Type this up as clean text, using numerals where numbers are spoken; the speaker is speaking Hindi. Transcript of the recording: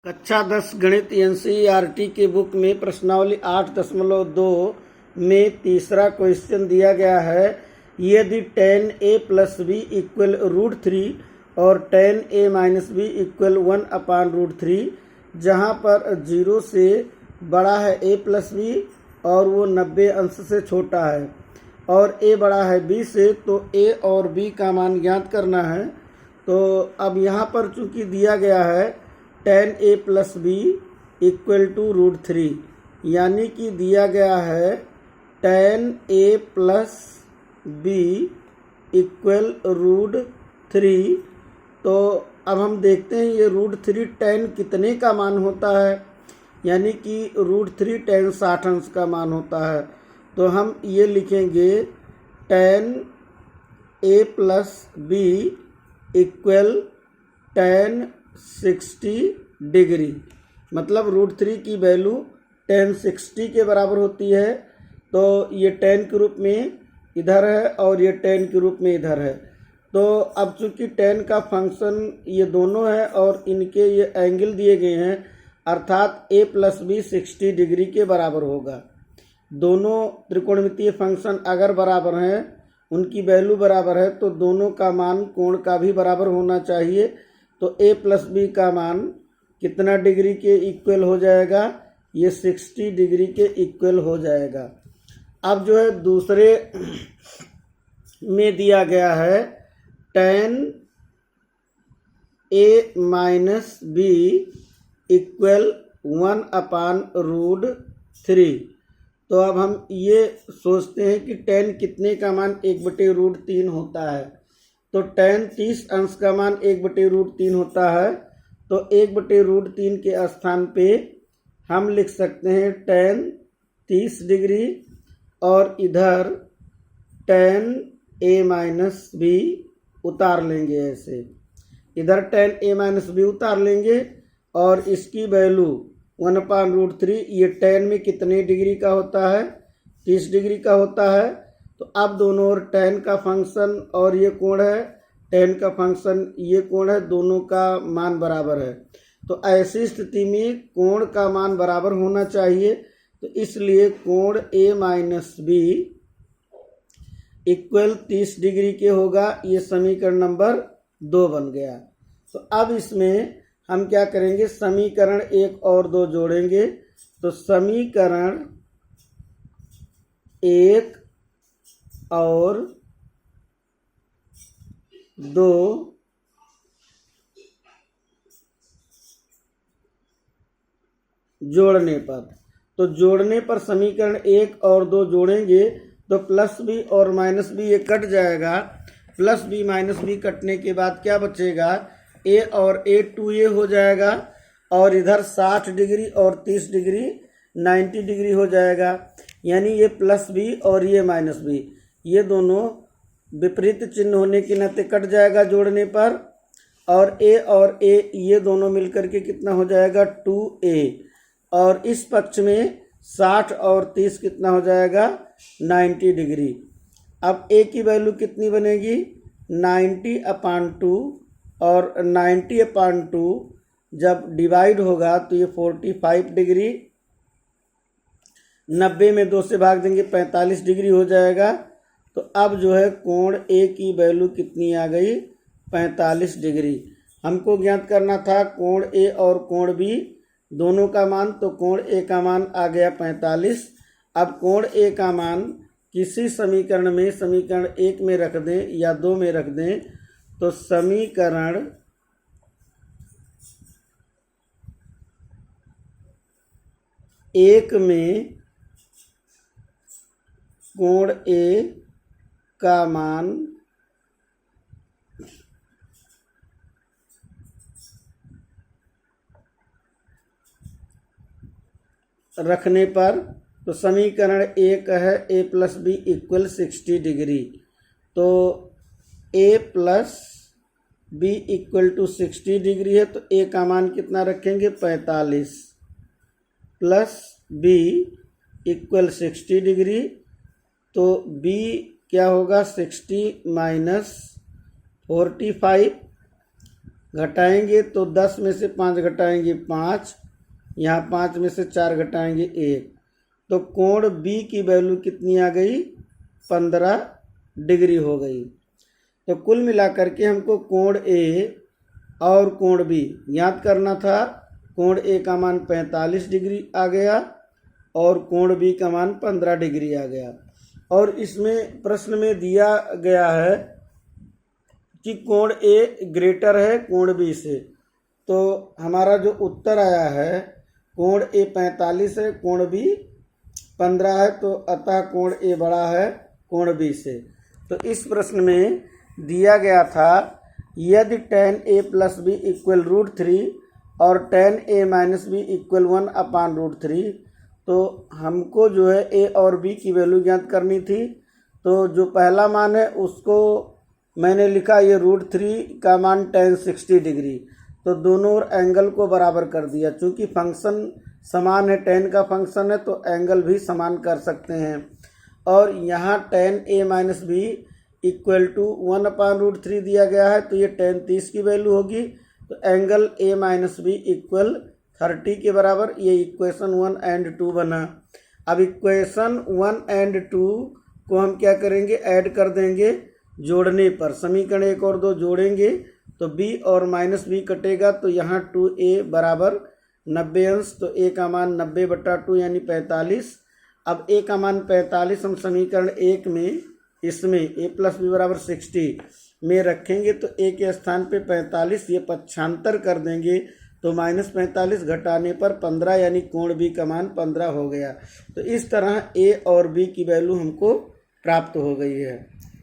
कक्षा 10 गणित एनसीईआरटी की बुक में प्रश्नावली 8.2 में तीसरा क्वेश्चन दिया गया है। यदि tan a plus B equal √3 और tan a minus B equal 1/√3, जहाँ पर 0 से बड़ा है a प्लस बी और वो 90 अंश से छोटा है, और a बड़ा है b से, तो a और b का मान ज्ञात करना है। तो अब यहाँ पर चूंकि दिया गया है tan a plus B equal to √3, यानी कि दिया गया है tan a plus B equal √3। तो अब हम देखते हैं ये √3 tan कितने का मान होता है, यानी कि √3 tan 60 अंश का मान होता है। तो हम ये लिखेंगे tan a plus B equal tan 60 डिग्री, मतलब √3 की वैल्यू tan 60 के बराबर होती है। तो ये tan के रूप में इधर है और ये tan के रूप में इधर है। तो अब चूंकि tan का फंक्शन ये दोनों है और इनके ये एंगल दिए गए हैं, अर्थात a प्लस बी 60 डिग्री के बराबर होगा। दोनों त्रिकोणमितीय फंक्शन अगर बराबर हैं, उनकी वैल्यू बराबर है, तो दोनों का मान कोण का भी बराबर होना चाहिए। तो a प्लस बी का मान कितना डिग्री के इक्वल हो जाएगा? ये 60 डिग्री के इक्वल हो जाएगा। अब जो है दूसरे में दिया गया है tan a minus B equal 1/√3। तो अब हम ये सोचते हैं कि tan कितने का मान 1/√3 होता है। तो tan 30 अंश का मान 1/√3 होता है। तो 1/√3 के स्थान पे हम लिख सकते हैं tan 30 डिग्री, और इधर tan a माइनस बी उतार लेंगे। ऐसे इधर tan a माइनस बी उतार लेंगे और इसकी वैल्यू 1/√3, ये tan में कितने डिग्री का होता है? 30 डिग्री का होता है। तो अब दोनों ओर tan का फंक्शन और ये कोण है, tan का फंक्शन ये कोण है, दोनों का मान बराबर है। तो ऐसी स्थिति में कोण का मान बराबर होना चाहिए। तो इसलिए कोण a माइनस बी इक्वल 30 डिग्री के होगा। ये समीकरण नंबर 2 बन गया। तो अब इसमें हम क्या करेंगे? समीकरण 1 और 2 जोड़ेंगे। तो समीकरण 1 और 2 जोड़ने पर, तो जोड़ने पर समीकरण 1 और 2 जोड़ेंगे तो प्लस बी और माइनस बी ये कट जाएगा। प्लस बी माइनस बी कटने के बाद क्या बचेगा? a और a 2a हो जाएगा, और इधर 60 डिग्री और 30 डिग्री 90 डिग्री हो जाएगा। यानी ये प्लस बी और ये माइनस बी, ये दोनों विपरीत चिन्ह होने के नाते कट जाएगा जोड़ने पर। और a और a ये दोनों मिलकर के कितना हो जाएगा? 2a। और इस पक्ष में 60 और 30 कितना हो जाएगा? 90 डिग्री। अब a की वैल्यू कितनी बनेगी? 90/2, और 90/2 जब डिवाइड होगा तो ये 45 डिग्री, 90 में 2 से भाग देंगे 45 डिग्री हो जाएगा। तो अब जो है कोण a की वैल्यू कितनी आ गई? 45 डिग्री। हमको ज्ञात करना था कोण a और कोण b दोनों का मान। तो कोण a का मान आ गया 45। अब कोण a का मान किसी समीकरण में, समीकरण 1 में रख दें या 2 में रख दें, तो समीकरण 1 में कोण a का मान रखने पर, तो समीकरण 1 है a प्लस बी इक्वल 60 डिग्री। तो a plus B equal to 60 डिग्री है, तो a का मान कितना रखेंगे? 45 प्लस b इक्वल 60 डिग्री। तो b क्या होगा? 60 माइनस 45, घटाएंगे तो 10 में से 5 घटाएंगे 5, यहाँ 5 में से 4 घटाएंगे 1, तो कोण बी की वैल्यू कितनी आ गई, 15 डिग्री हो गई। तो कुल मिलाकर के हमको कोण ए और कोण बी याद करना था। कोण ए का मान 45 डिग्री आ गया और कोण बी का मान 15 डिग्री आ गया। और इसमें प्रश्न में दिया गया है कि कोण ए ग्रेटर है कोण बी से, तो हमारा जो उत्तर आया है कोण ए 45 है कोण बी 15 है, तो अतः कोण ए बड़ा है कोण बी से। तो इस प्रश्न में दिया गया था यदि tan a plus B equal √3 और tan a minus B equal 1/√3, तो हमको जो है a और b की वैल्यू ज्ञात करनी थी। तो जो पहला मान है उसको मैंने लिखा ये √3 का मान tan 60 डिग्री, तो दोनों ओर एंगल को बराबर कर दिया। चूँकि फंक्शन समान है, tan का फंक्शन है, तो एंगल भी समान कर सकते हैं। और यहाँ tan a minus B equal to 1/√3 दिया गया है, तो ये tan 30 की वैल्यू होगी। तो angle a minus B equal 30 के बराबर, ये इक्वेशन 1 और 2 बना। अब इक्वेशन 1 और 2 को हम क्या करेंगे, ऐड कर देंगे जोड़ने पर। समीकरण 1 और 2 जोड़ेंगे तो b और माइनस बी कटेगा, तो यहाँ 2a बराबर 90 अंश, तो a का मान 90/2 यानी 45। अब a का मान 45 हम समीकरण 1 में इसमें a प्लस बी बराबर 60 में रखेंगे, तो a के स्थान पे 45 ये पक्षांतर कर देंगे, तो -45 घटाने पर 15 यानी कोण b का मान 15 हो गया। तो इस तरह a और b की वैल्यू हमको प्राप्त हो गई है।